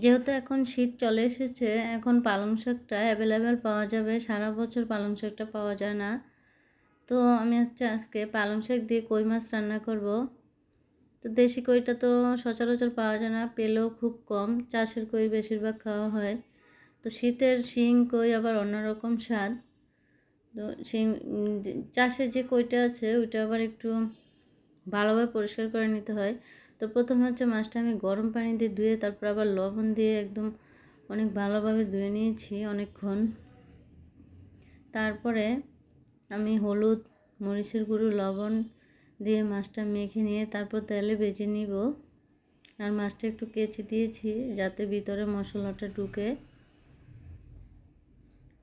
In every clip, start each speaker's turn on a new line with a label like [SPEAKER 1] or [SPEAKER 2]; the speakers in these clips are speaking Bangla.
[SPEAKER 1] যেহেতু এখন শীত চলে এসেছে, এখন পালং শাকটা অ্যাভেলেবেল পাওয়া যাবে, সারা বছর পালং শাকটা পাওয়া যায় না। তো আমি আজকে পালং শাক দিয়ে কই মাছ রান্না করব। তো দেশি কইটা তো সচরাচর পাওয়া যায় না, পেলেও খুব কম, চাষের কই বেশিরভাগ খাওয়া হয়। তো শীতের শিং কই আবার অন্যরকম স্বাদ। তো শিং চাষের যে কইটা আছে ওইটা আবার একটু ভালোভাবে পরিষ্কার করে নিতে হয়। তো প্রথমে মাছটা আমি গরম পানি দিয়ে ধুয়ে তারপর আবার লবণ দিয়ে একদম অনেক ভালোভাবে ধুয়ে নিয়েছি অনেকক্ষণ। তারপরে আমি হলুদ, মরিচের গুঁড়ো, লবণ দিয়ে মাছটা মেখে নিয়ে তারপর তেলে ভেজে নিব। আর মাছটা একটু কেচে দিয়েছি যাতে ভিতরে মশলাটা ঢুকে।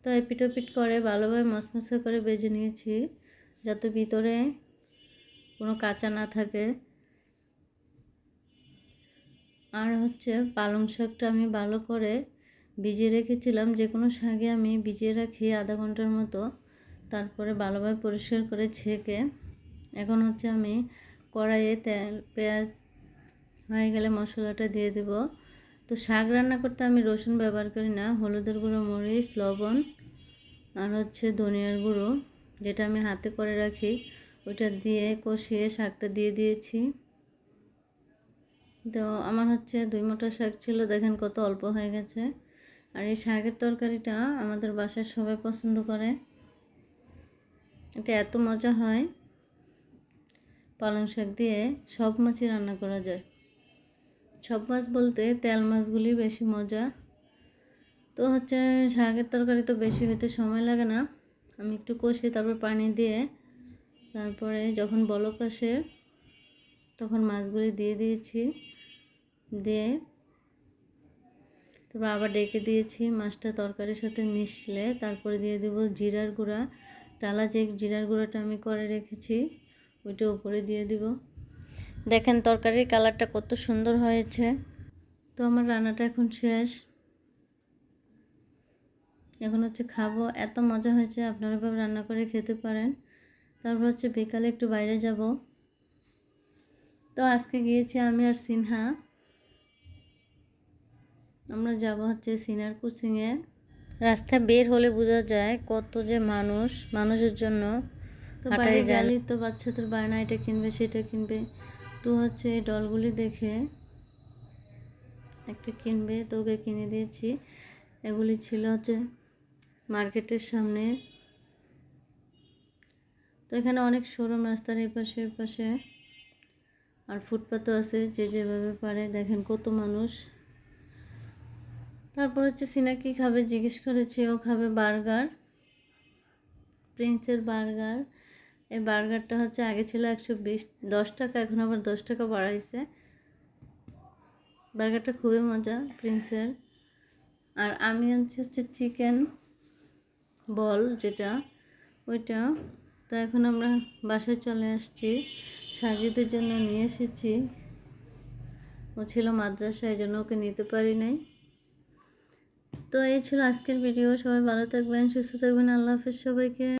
[SPEAKER 1] তো এপিট ওপিট করে ভালোভাবে মশমশে করে ভেজে নিয়েছি যাতে ভিতরে কোনো কাঁচা না থাকে। আর পালং শাকটা আমি ভালো করে ভিজিয়ে রেখেছিলাম, যে কোনো শাকে আমি ভিজিয়ে রাখি আধা ঘন্টার মতো, তারপরে ভালোভাবে পরিষ্কার করে ছেঁকে এখন আমি কড়াইয়ে তেল পেঁয়াজ হয়ে গেলে মশলাটা দিয়ে দেব। তো শাক রান্না করতে আমি রসুন ব্যবহার করি না, হলুদের গুঁড়ো, মরিচ, লবণ আর ধনিয়ার গুঁড়ো যেটা আমি হাতে করে রাখি ওইটা দিয়ে কষিয়ে শাকটা দিয়ে দিয়েছি। তো আমার 2 মুঠো শাক ছিল, দেখেন কত অল্প হয়ে গেছে। আর এই শাকের তরকারিটা আমাদের বাসার সবাই পছন্দ করে, এটা এত মজা হয়। পালং শাক দিয়ে সব মাছই রান্না করা যায়, সব মাছ বলতে তেল মাছগুলি বেশি মজা। তো শাকের তরকারি তো বেশি হতে সময় লাগে না, আমি একটু কষিয়ে তারপর পানি দিয়ে তারপরে যখন বলক আসে তখন মাছগুলি দিয়ে দিয়েছি, দিয়ে তারপর আবার ডেকে দিয়েছি। মাছটা তরকারির সাথে মিশলে তারপরে দিয়ে দেব জিরার গুঁড়া, টালা যে জিরার গুঁড়াটা আমি করে রেখেছি ওইটা উপরে দিয়ে দিব। দেখেন তরকারির কালারটা কত সুন্দর হয়েছে। তো আমার রান্নাটা এখন শেষ, এখন খাবো। এত মজা হয়েছে, আপনারা এভাবে রান্না করে খেতে পারেন। তারপর বিকালে একটু বাইরে যাব। তো আজকে গিয়েছি আমি আর সিনহা, আমরা যাব সিনার কোচিংয়ে। রাস্তায় বের হলে বোঝা যায় কত যে মানুষের জন্য তো বাইরে গেলেই তো বাচ্চাদের বায়না, এটা কিনবে সেটা কিনবে। তো এই ডলগুলি দেখে একটা কিনবে, তো ওকে কিনে দিয়েছি। এগুলি ছিল মার্কেটের সামনে। তো এখানে অনেক শোরুম, রাস্তার এই পাশে ওই পাশে, আর ফুটপাতও আছে, যে যেভাবে পারে। দেখেন কত মানুষ। তারপর সিনা কি খাবে জিজ্ঞেস করেছি, ও খাবে বার্গার, প্রিন্সের বার্গার। এই বার্গারটা আগে ছিল 110 টাকা, এখন আবার 10 টাকা বাড়াইছে। বার্গারটা খুবই মজা প্রিন্সের। আর আমি আনছি চিকেন বল, যেটা ওইটা। তো এখন আমরা বাসায় চলে আসছি, সাজিদের জন্য নিয়ে এসেছি। ও ছিল মাদ্রাসায়, জন্য ওকে নিতে পারি নাই। তো এই ছিল আজকের ভিডিও। সবাই ভালো থাকবেন, সুস্থ থাকবেন, আল্লাহ হাফেজ সবাইকে।